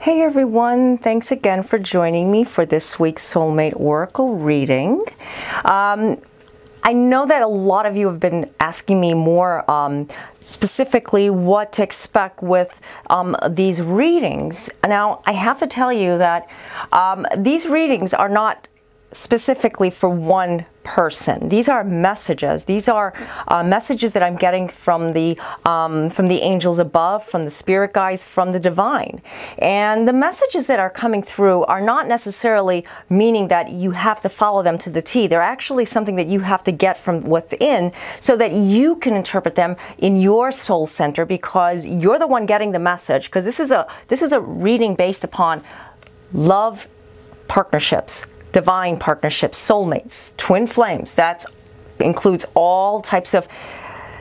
Hey everyone, thanks again for joining me for this week's Soulmate Oracle reading. I know that a lot of you have been asking me more specifically what to expect with these readings. Now, I have to tell you that these readings are not specifically for one person. These are messages. These are messages that I'm getting from the angels above, from the spirit guides, from the divine. And the messages that are coming through are not necessarily meaning that you have to follow them to the T. They're actually something that you have to get from within so that you can interpret them in your soul center, because you're the one getting the message. Because this is a reading based upon love, partnerships, divine partnerships, soulmates, twin flames. That includes all types of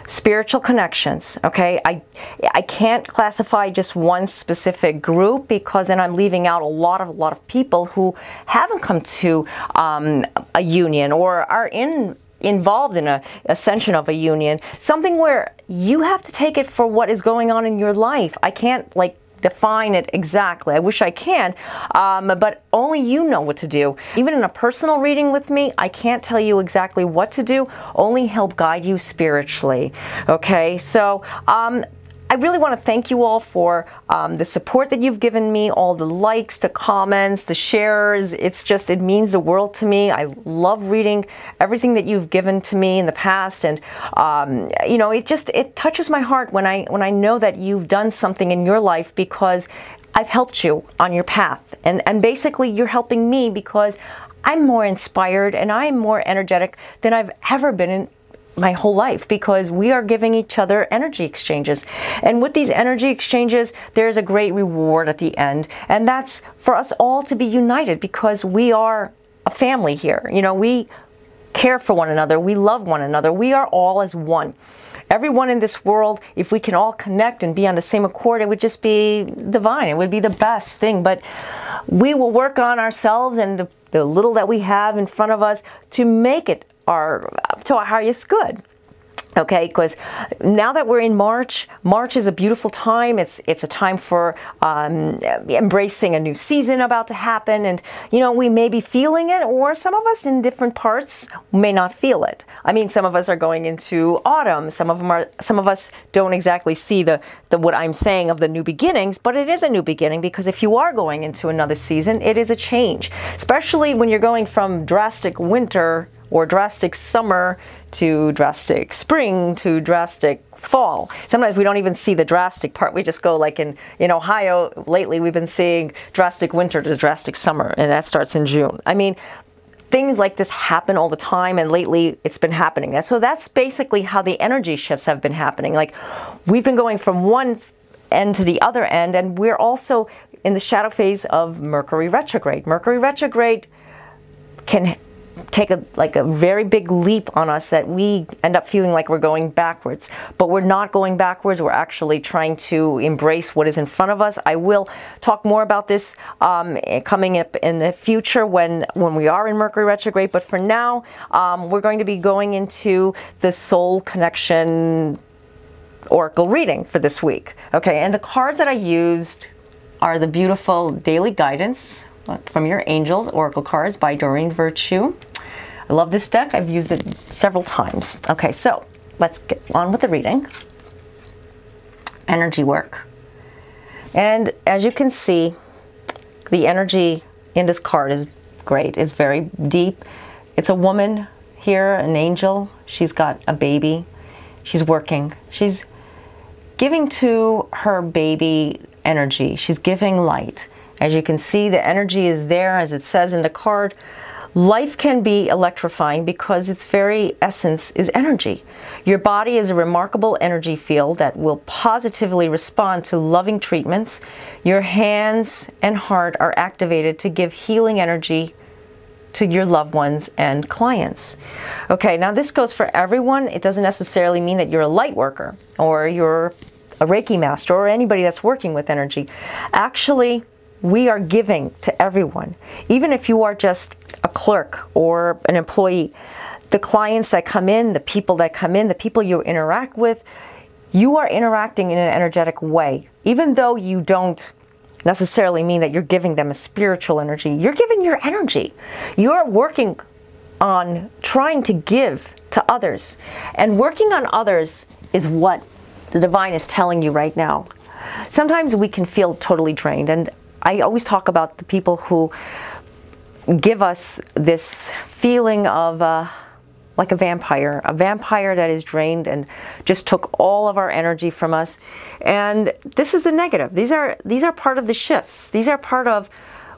spiritual connections. Okay, I can't classify just one specific group, because then I'm leaving out a lot of people who haven't come to a union or are involved in a ascension of a union. Something where you have to take it for what is going on in your life. I can't define it exactly. I wish I can, but only you know what to do. Even in a personal reading with me, I can't tell you exactly what to do, only help guide you spiritually. Okay, so I really want to thank you all for the support that you've given me, all the likes, the comments, the shares. It means the world to me. I love reading everything that you've given to me in the past, and you know, it touches my heart when I know that you've done something in your life because I've helped you on your path, and basically you're helping me because I'm more inspired and I'm more energetic than I've ever been in my whole life, because we are giving each other energy exchanges. And with these energy exchanges, there's a great reward at the end. And that's for us all to be united, because we are a family here. You know, we care for one another. We love one another. We are all as one. Everyone in this world, if we can all connect and be on the same accord, it would just be divine. It would be the best thing. But we will work on ourselves and the little that we have in front of us to make it to our highest good. Okay, because now that we're in March is a beautiful time. It's a time for embracing a new season about to happen, and you know, we may be feeling it, or some of us in different parts may not feel it. I mean, some of us are going into autumn. Some of us don't exactly see the what I'm saying of the new beginnings, but it is a new beginning, because if you are going into another season, it is a change, especially when you're going from drastic winter or drastic summer to drastic spring to drastic fall. Sometimes we don't even see the drastic part. We just go, like in Ohio lately, we've been seeing drastic winter to drastic summer, and that starts in June. I mean, things like this happen all the time, and lately it's been happening. So that's basically how the energy shifts have been happening. Like, we've been going from one end to the other end, and we're also in the shadow phase of Mercury retrograde. Mercury retrograde can take a very big leap on us, that we end up feeling like we're going backwards. But we're not going backwards. We're actually trying to embrace what is in front of us. I will talk more about this coming up in the future when we are in Mercury retrograde. But for now, we're going to be going into the soul connection oracle reading for this week. Okay, and the cards that I used are the beautiful daily guidance from your angels oracle cards by Doreen Virtue. I love this deck. I've used it several times. Okay, so let's get on with the reading. Energy work. And as you can see, the energy in this card is great. It's very deep. It's a woman here, an angel. She's got a baby. She's working. She's giving to her baby energy. She's giving light. As you can see, the energy is there, as it says in the card. Life can be electrifying because its very essence is energy. Your body is a remarkable energy field that will positively respond to loving treatments. Your hands and heart are activated to give healing energy to your loved ones and clients. Okay, now this goes for everyone. It doesn't necessarily mean that you're a light worker or you're a Reiki master or anybody that's working with energy. Actually, we are giving to everyone. Even if you are just a clerk or an employee, the clients that come in, the people that come in, the people you interact with, you are interacting in an energetic way. Even though you don't necessarily mean that you're giving them a spiritual energy. You're giving your energy. You're working on trying to give to others. And working on others is what the divine is telling you right now. Sometimes we can feel totally drained. And I always talk about the people who give us this feeling of like a vampire that is drained and just took all of our energy from us. And this is the negative. These are part of the shifts. These are part of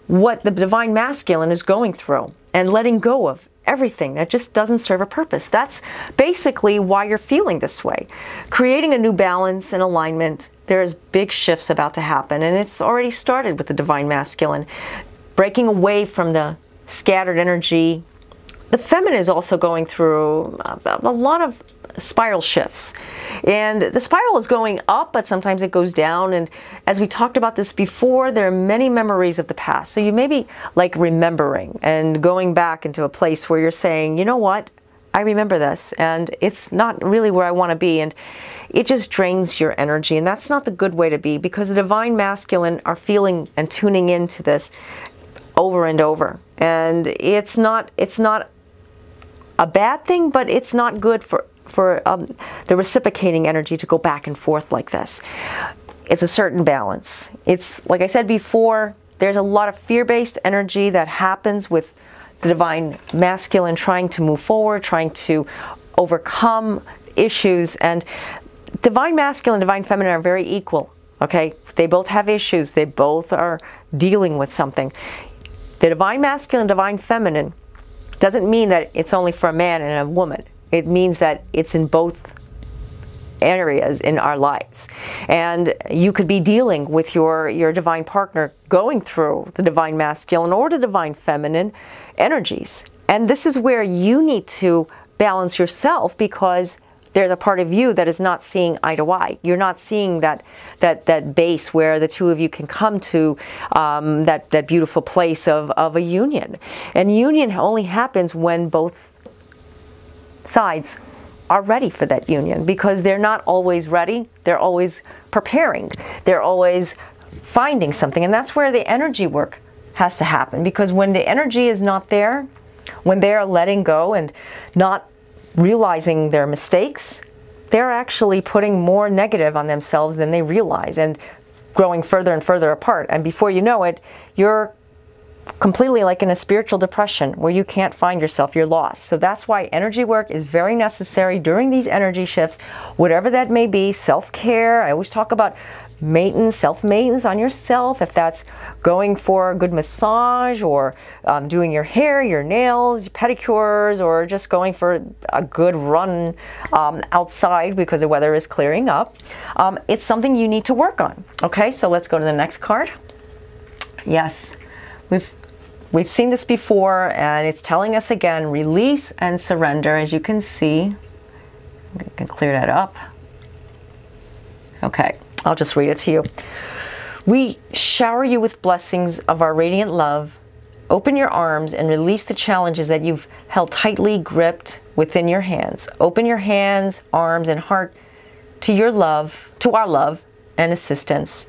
what the divine masculine is going through and letting go of everything that just doesn't serve a purpose. That's basically why you're feeling this way. Creating a new balance and alignment. There's big shifts about to happen, and it's already started with the divine masculine. Breaking away from the scattered energy. The feminine is also going through a lot of spiral shifts. And the spiral is going up, but sometimes it goes down. And as we talked about this before, there are many memories of the past. So you may be like remembering and going back into a place where you're saying, you know what? I remember this, and it's not really where I want to be. And it just drains your energy. And that's not the good way to be, because the divine masculine are feeling and tuning into this over and over. And it's not a bad thing, but it's not good for the reciprocating energy to go back and forth like this. It's a certain balance. It's, like I said before, there's a lot of fear-based energy that happens with the divine masculine trying to move forward, trying to overcome issues. And divine masculine and divine feminine are very equal, okay? They both have issues. They both are dealing with something. The divine masculine, divine feminine doesn't mean that it's only for a man and a woman. It means that it's in both areas in our lives. And you could be dealing with your divine partner going through the divine masculine or the divine feminine energies. And this is where you need to balance yourself, because there's a part of you that is not seeing eye to eye. You're not seeing that base where the two of you can come to that beautiful place of a union. And union only happens when both sides are ready for that union, because they're not always ready. They're always preparing. They're always finding something. And that's where the energy work has to happen, because when the energy is not there, when they are letting go and not realizing their mistakes, they're actually putting more negative on themselves than they realize and growing further and further apart. And before you know it, you're completely like in a spiritual depression where you can't find yourself, you're lost. So that's why energy work is very necessary during these energy shifts, whatever that may be. Self-care, I always talk about maintenance, self-maintenance on yourself, if that's going for a good massage or doing your hair, your nails, pedicures, or just going for a good run outside because the weather is clearing up. It's something you need to work on. Okay, so let's go to the next card. Yes, we've seen this before, and it's telling us again, release and surrender. As you can see, I can clear that up. Okay, I'll just read it to you. We shower you with blessings of our radiant love. Open your arms and release the challenges that you've held tightly gripped within your hands. Open your hands, arms, and heart to your love, to our love and assistance.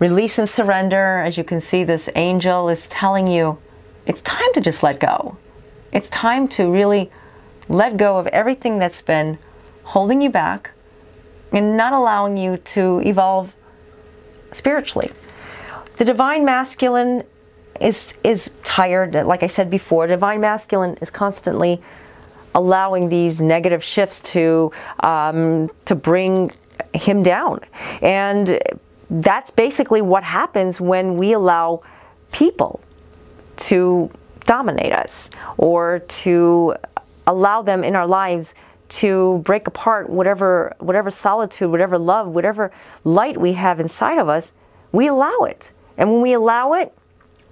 Release and surrender. As you can see, this angel is telling you it's time to just let go. It's time to really let go of everything that's been holding you back and not allowing you to evolve spiritually. The divine masculine is tired. Like I said before, divine masculine is constantly allowing these negative shifts to bring him down. And that's basically what happens when we allow people to dominate us, or to allow them in our lives to break apart whatever solitude, whatever love, whatever light we have inside of us. We allow it. And when we allow it,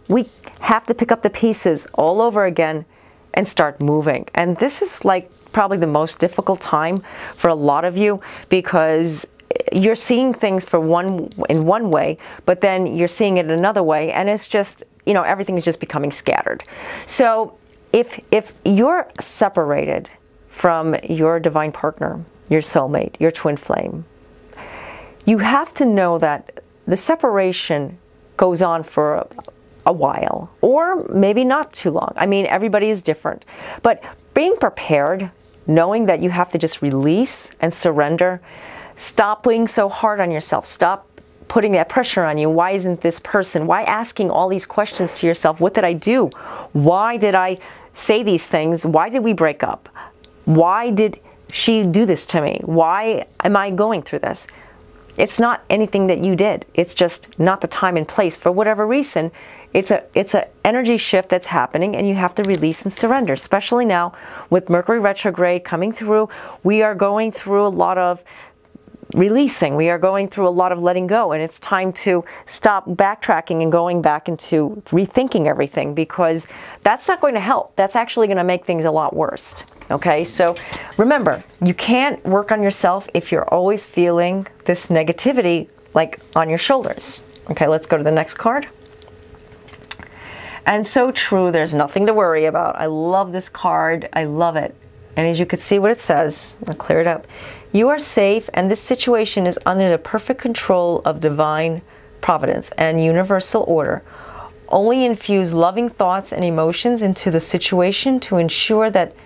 we have to pick up the pieces all over again and start moving. And this is like probably the most difficult time for a lot of you, because you're seeing things in one way, but then you're seeing it another way, and it's just, you know, everything is just becoming scattered. So if you're separated from your divine partner, your soulmate, your twin flame, you have to know that the separation goes on for a while, or maybe not too long. I mean, everybody is different. But being prepared, knowing that you have to just release and surrender, stop being so hard on yourself. Stop putting that pressure on you. Why isn't this person? Why asking all these questions to yourself? What did I do? Why did I say these things? Why did we break up? Why did she do this to me? Why am I going through this? It's not anything that you did. It's just not the time and place. For whatever reason, it's a energy shift that's happening, and you have to release and surrender. Especially now with Mercury retrograde coming through, we are going through a lot of releasing. We are going through a lot of letting go, and it's time to stop backtracking and going back into rethinking everything, because that's not going to help. That's actually going to make things a lot worse. Okay, so remember, you can't work on yourself if you're always feeling this negativity like on your shoulders. Okay, let's go to the next card. And so true, there's nothing to worry about. I love this card. I love it. And as you can see what it says, I'll clear it up. You are safe, and this situation is under the perfect control of divine providence and universal order. Only infuse loving thoughts and emotions into the situation to ensure that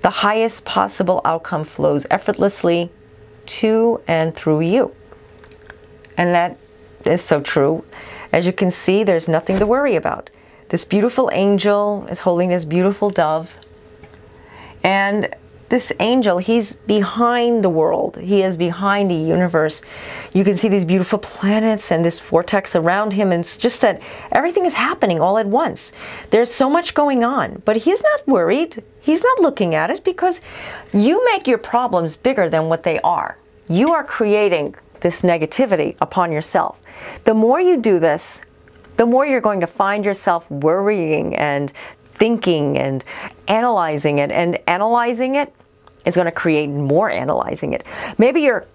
the highest possible outcome flows effortlessly to and through you. And that is so true. As you can see, there's nothing to worry about. This beautiful angel is holding this beautiful dove. And this angel, he's behind the world. He is behind the universe. You can see these beautiful planets and this vortex around him. And it's just that everything is happening all at once. There's so much going on. But he's not worried. He's not looking at it, because you make your problems bigger than what they are. You are creating this negativity upon yourself. The more you do this, the more you're going to find yourself worrying and thinking and analyzing it, and analyzing it is going to create more analyzing it. Maybe you're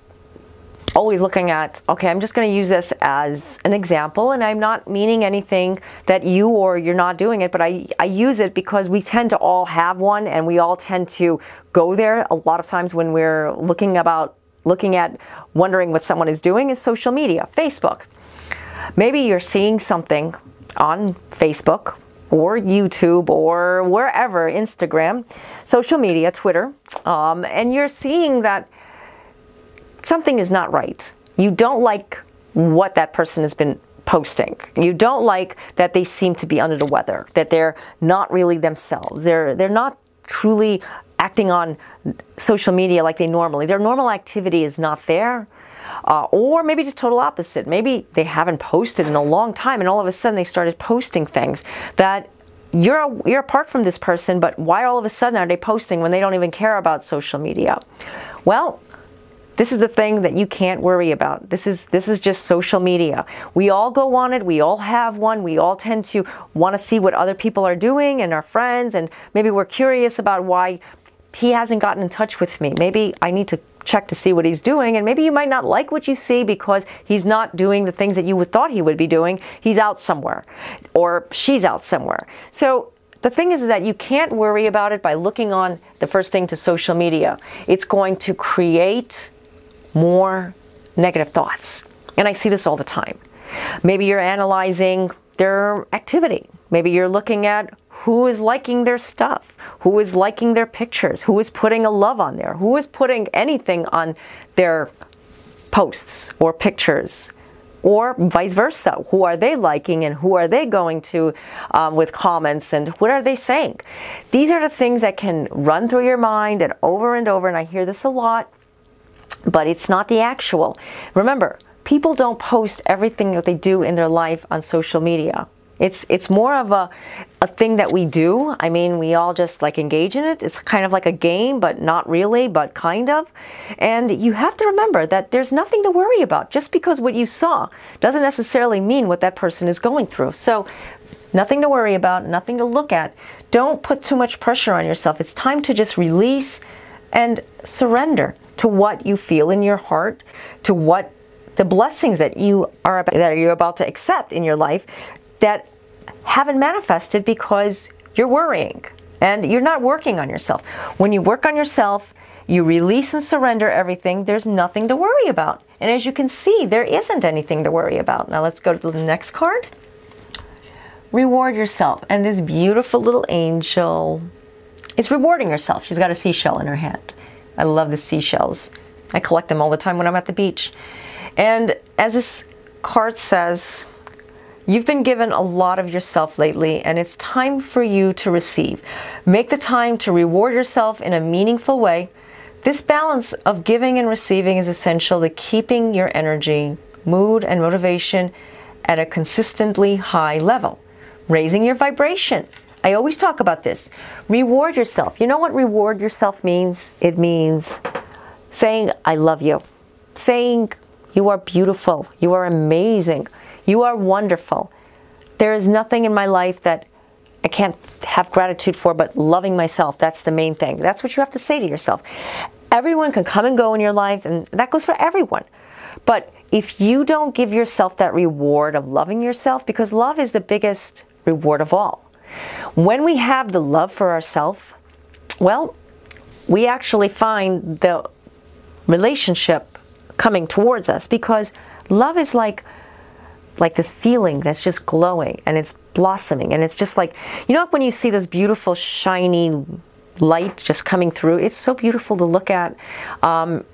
always looking at, okay, I'm just going to use this as an example, and I'm not meaning anything that you or you're not doing it, but I use it because we tend to all have one, and we all tend to go there a lot of times when we're looking at wondering what someone is doing is social media, Facebook. Maybe you're seeing something on Facebook or YouTube or wherever, Instagram, social media, Twitter, and you're seeing that something is not right. You don't like what that person has been posting. You don't like that they seem to be under the weather, that they're not really themselves. They're not truly acting on social media like they normally. Their normal activity is not there. Or maybe the total opposite. Maybe they haven't posted in a long time, and all of a sudden they started posting things that you're apart from this person, but why all of a sudden are they posting when they don't even care about social media? Well, this is the thing that you can't worry about. This is just social media. We all go on it. We all have one. We all tend to want to see what other people are doing and our friends, and maybe we're curious about why he hasn't gotten in touch with me. Maybe I need to check to see what he's doing, and maybe you might not like what you see because he's not doing the things that you would thought he would be doing. He's out somewhere, or she's out somewhere. So the thing is that you can't worry about it by looking on the first thing to social media. It's going to create more negative thoughts. And I see this all the time. Maybe you're analyzing their activity. Maybe you're looking at who is liking their stuff, who is liking their pictures, who is putting a love on there, who is putting anything on their posts or pictures, or vice versa. Who are they liking and who are they going to with comments, and what are they saying? These are the things that can run through your mind and over, and I hear this a lot, but it's not the actual. Remember, people don't post everything that they do in their life on social media. It's more of a thing that we do. I mean, we all just like engage in it. It's kind of like a game, but not really, but kind of. And you have to remember that there's nothing to worry about. Just because what you saw doesn't necessarily mean what that person is going through. So nothing to worry about, nothing to look at. Don't put too much pressure on yourself. It's time to just release and surrender to what you feel in your heart, to what the blessings that you're about to accept in your life that haven't manifested because you're worrying and you're not working on yourself. When you work on yourself, you release and surrender everything, there's nothing to worry about. And as you can see, there isn't anything to worry about. Now let's go to the next card. Reward yourself. And this beautiful little angel is rewarding herself. She's got a seashell in her hand. I love the seashells. I collect them all the time when I'm at the beach. And as this card says, you've been given a lot of yourself lately, and it's time for you to receive. Make the time to reward yourself in a meaningful way. This balance of giving and receiving is essential to keeping your energy, mood, and motivation at a consistently high level. Raising your vibration. I always talk about this. Reward yourself. You know what reward yourself means? It means saying, I love you. Saying, you are beautiful. You are amazing. You are wonderful. There is nothing in my life that I can't have gratitude for but loving myself. That's the main thing. That's what you have to say to yourself. Everyone can come and go in your life, and that goes for everyone. But if you don't give yourself that reward of loving yourself, because love is the biggest reward of all. When we have the love for ourselves, well, we actually find the relationship coming towards us, because love is like this feeling that's just glowing and it's blossoming, and it's just like, you know, when you see this beautiful shiny light just coming through, it's so beautiful to look at.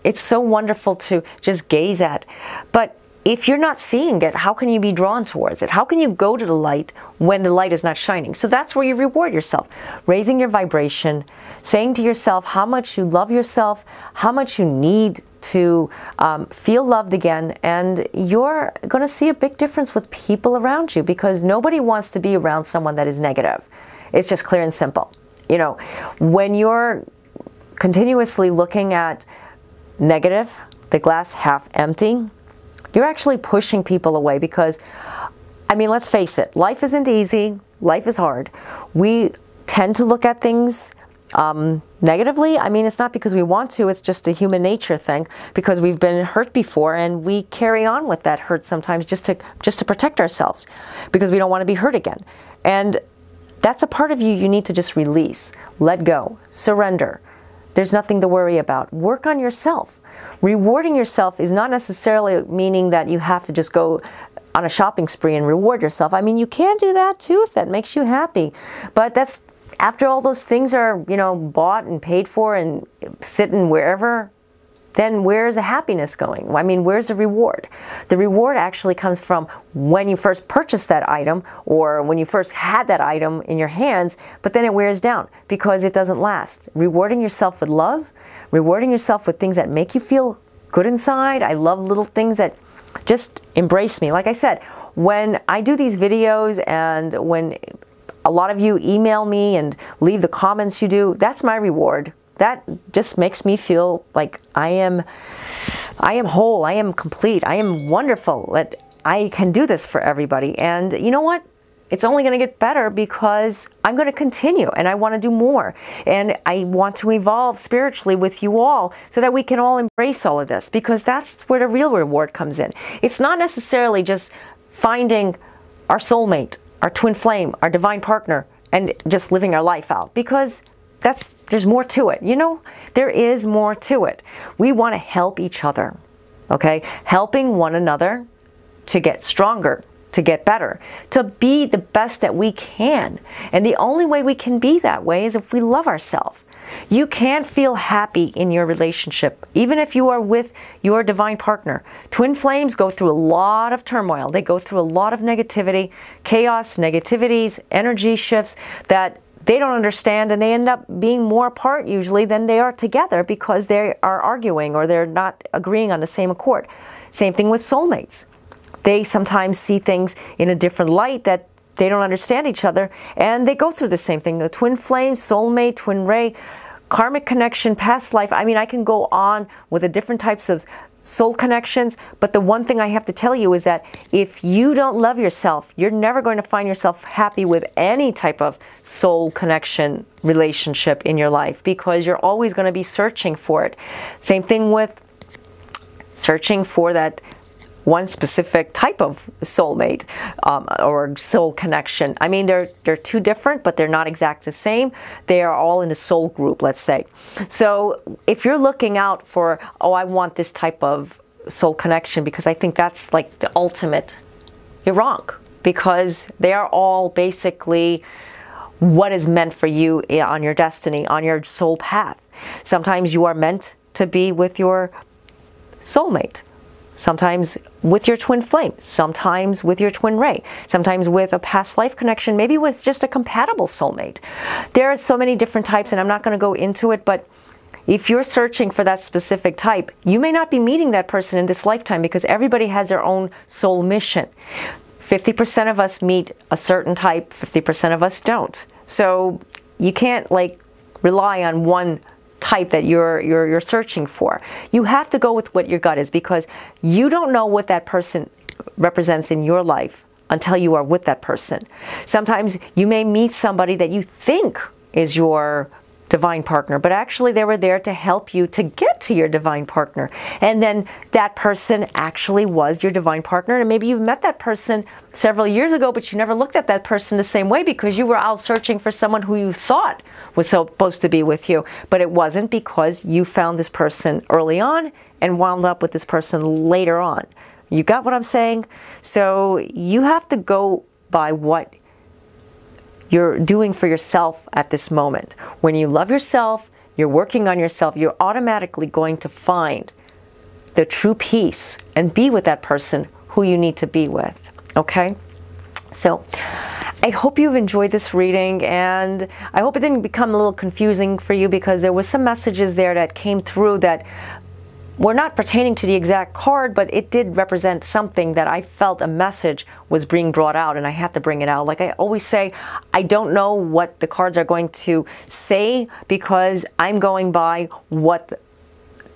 It's so wonderful to just gaze at. But if you're not seeing it, how can you be drawn towards it? How can you go to the light when the light is not shining? So that's where you reward yourself. Raising your vibration, saying to yourself how much you love yourself, how much you need to feel loved again, and you're going to see a big difference with people around you, because nobody wants to be around someone that is negative. It's just clear and simple. You know, when you're continuously looking at negative, the glass half empty, you're actually pushing people away, because, I mean, let's face it, life isn't easy, life is hard. We tend to look at things negatively. I mean, it's not because we want to, it's just a human nature thing, because we've been hurt before and we carry on with that hurt sometimes just to protect ourselves, because we don't want to be hurt again. And that's a part of you you need to just release, let go, surrender. There's nothing to worry about. Work on yourself. Rewarding yourself is not necessarily meaning that you have to just go on a shopping spree and reward yourself. I mean, you can do that too if that makes you happy. But that's, after all those things are, you know, bought and paid for and sitting wherever, then where's the happiness going? I mean, where's the reward? The reward actually comes from when you first purchased that item, or when you first had that item in your hands, but then it wears down because it doesn't last. Rewarding yourself with love, rewarding yourself with things that make you feel good inside. I love little things that just embrace me. Like I said, when I do these videos and when a lot of you email me and leave the comments you do, that's my reward. That just makes me feel like I am whole, I am complete, I am wonderful, that I can do this for everybody. And you know what? It's only going to get better, because I'm going to continue and I want to do more. And I want to evolve spiritually with you all so that we can all embrace all of this, because that's where the real reward comes in. It's not necessarily just finding our soulmate, our twin flame, our divine partner, and just living our life out, because there's more to it. You know, there is more to it. We want to help each other, okay? Helping one another to get stronger, to get better, to be the best that we can. And the only way we can be that way is if we love ourselves. You can't feel happy in your relationship, even if you are with your divine partner. Twin flames go through a lot of turmoil. They go through a lot of negativity, chaos, negativities, energy shifts that they don't understand, and they end up being more apart usually than they are together, because they are arguing or they're not agreeing on the same accord. Same thing with soulmates. They sometimes see things in a different light, that they don't understand each other, and they go through the same thing. The twin flame, soulmate, twin ray, karmic connection, past life. I mean, I can go on with the different types of soul connections, but the one thing I have to tell you is that if you don't love yourself, you're never going to find yourself happy with any type of soul connection relationship in your life, because you're always going to be searching for it. Same thing with searching for that one specific type of soulmate or soul connection. I mean, they're two different, but they're not exact the same. They are all in the soul group, let's say. So if you're looking out for, oh, I want this type of soul connection because I think that's like the ultimate, you're wrong, because they are all basically what is meant for you on your destiny, on your soul path. Sometimes you are meant to be with your soulmate, sometimes with your twin flame, sometimes with your twin ray, sometimes with a past life connection, maybe with just a compatible soulmate. There are so many different types, and I'm not going to go into it, but if you're searching for that specific type, you may not be meeting that person in this lifetime because everybody has their own soul mission. 50% of us meet a certain type, 50% of us don't. So you can't like rely on one type that you're searching for. You have to go with what your gut is, because you don't know what that person represents in your life until you are with that person. Sometimes you may meet somebody that you think is your divine partner, but actually they were there to help you to get to your divine partner. And then that person actually was your divine partner, and maybe you've met that person several years ago, but you never looked at that person the same way because you were out searching for someone who you thought was supposed to be with you, but it wasn't, because you found this person early on and wound up with this person later on. You got what I'm saying? So you have to go by what you're doing for yourself at this moment. When you love yourself, you're working on yourself, you're automatically going to find the true peace and be with that person who you need to be with, okay? So I hope you've enjoyed this reading, and I hope it didn't become a little confusing for you, because there was some messages there that came through that were not pertaining to the exact card, but it did represent something that I felt a message was being brought out, and I had to bring it out. Like I always say, I don't know what the cards are going to say, because I'm going by what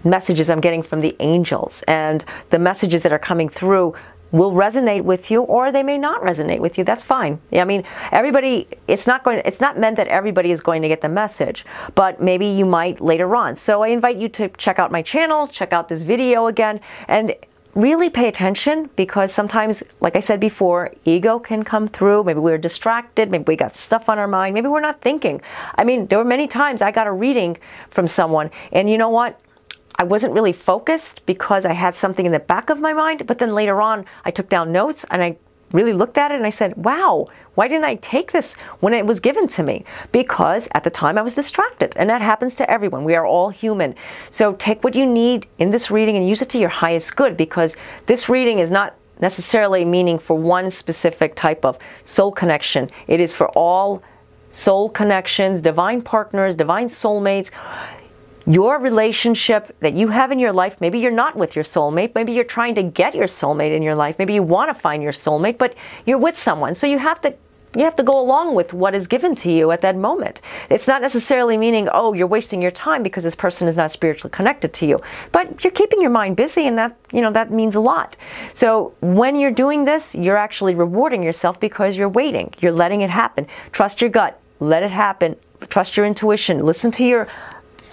messages I'm getting from the angels, and the messages that are coming through will resonate with you, or they may not resonate with you. That's fine. I mean, everybody, it's not meant that everybody is going to get the message, but maybe you might later on. So I invite you to check out my channel, check out this video again, and really pay attention, because sometimes, like I said before, ego can come through. Maybe we're distracted, maybe we got stuff on our mind, maybe we're not thinking. I mean, there were many times I got a reading from someone, and you know what? I wasn't really focused because I had something in the back of my mind, but then later on I took down notes and I really looked at it and I said, wow, why didn't I take this when it was given to me? Because at the time I was distracted, and that happens to everyone. We are all human. So take what you need in this reading and use it to your highest good, because this reading is not necessarily meaning for one specific type of soul connection. It is for all soul connections, divine partners, divine soulmates. Your relationship that you have in your life, maybe you're not with your soulmate, maybe you're trying to get your soulmate in your life, maybe you want to find your soulmate, but you're with someone. So you have to go along with what is given to you at that moment. It's not necessarily meaning, oh, you're wasting your time because this person is not spiritually connected to you. But you're keeping your mind busy, and that, you know, that means a lot. So when you're doing this, you're actually rewarding yourself because you're waiting. You're letting it happen. Trust your gut. Let it happen. Trust your intuition. Listen to your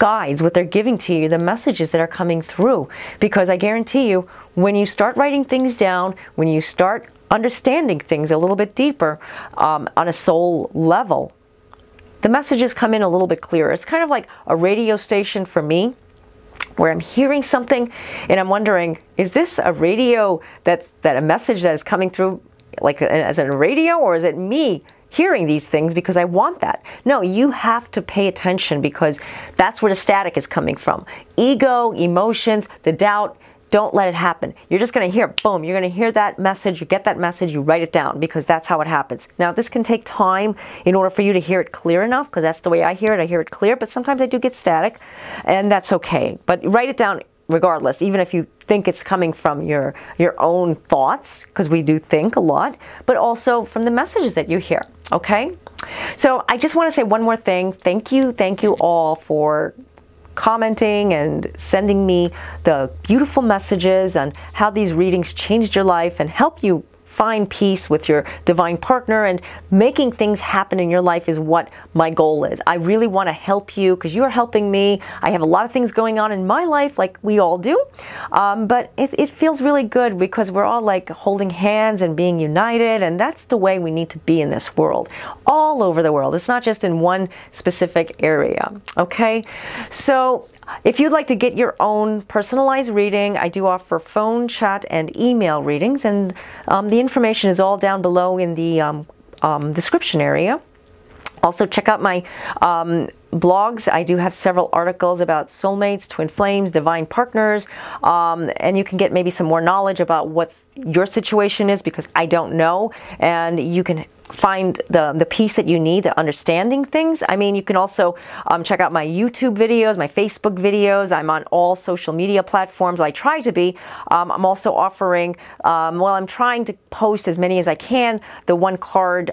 guides, what they're giving to you, the messages that are coming through. Because I guarantee you, when you start writing things down, when you start understanding things a little bit deeper on a soul level, the messages come in a little bit clearer. It's kind of like a radio station for me, where I'm hearing something and I'm wondering, is this a radio that a message that is coming through like as a radio, or is it me hearing these things because I want that? No, you have to pay attention, because that's where the static is coming from. Ego, emotions, the doubt, don't let it happen. You're just going to hear, boom, you're going to hear that message, you get that message, you write it down, because that's how it happens. Now, this can take time in order for you to hear it clear enough, because that's the way I hear it clear, but sometimes I do get static, and that's okay. But write it down regardless, even if you think it's coming from your own thoughts, because we do think a lot, but also from the messages that you hear, okay? So I just want to say one more thing. Thank you all for commenting and sending me the beautiful messages on how these readings changed your life and help you find peace with your divine partner, and making things happen in your life is what my goal is. I really want to help you because you are helping me. I have a lot of things going on in my life, like we all do, but it feels really good because we're all like holding hands and being united, and that's the way we need to be in this world, all over the world. It's not just in one specific area, okay? So if you'd like to get your own personalized reading, I do offer phone, chat, and email readings, and the information is all down below in the description area. Also, check out my blogs. I do have several articles about soulmates, twin flames, divine partners, and you can get maybe some more knowledge about what your situation is, because I don't know, and you can find the peace that you need, the understanding things. I mean, you can also check out my YouTube videos, my Facebook videos. I'm on all social media platforms. I try to be. I'm also offering, well, I'm trying to post as many as I can, the one card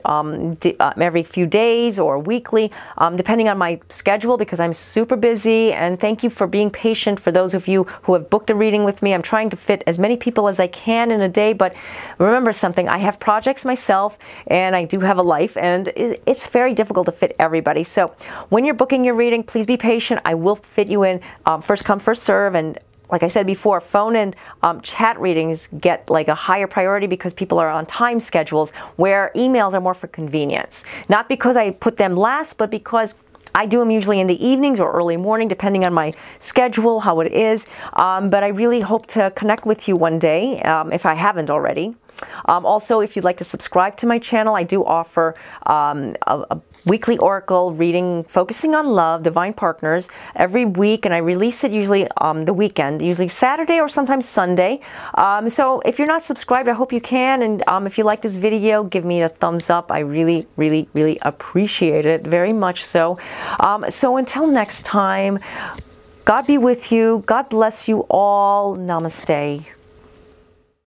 every few days or weekly, depending on my schedule, because I'm super busy. And thank you for being patient. For those of you who have booked a reading with me, I'm trying to fit as many people as I can in a day. But remember something, I have projects myself, and I do have a life, and it's very difficult to fit everybody. So when you're booking your reading, please be patient. I will fit you in first come, first serve. And like I said before, phone and chat readings get like a higher priority because people are on time schedules, where emails are more for convenience. Not because I put them last, but because I do them usually in the evenings or early morning, depending on my schedule, how it is. But I really hope to connect with you one day, if I haven't already. Also, if you'd like to subscribe to my channel, I do offer a weekly oracle reading focusing on love, divine partners, every week, and I release it usually the weekend, usually Saturday or sometimes Sunday. So if you're not subscribed, I hope you can, and if you like this video, give me a thumbs up. I really, really, really appreciate it, very much so. So until next time, God be with you. God bless you all. Namaste.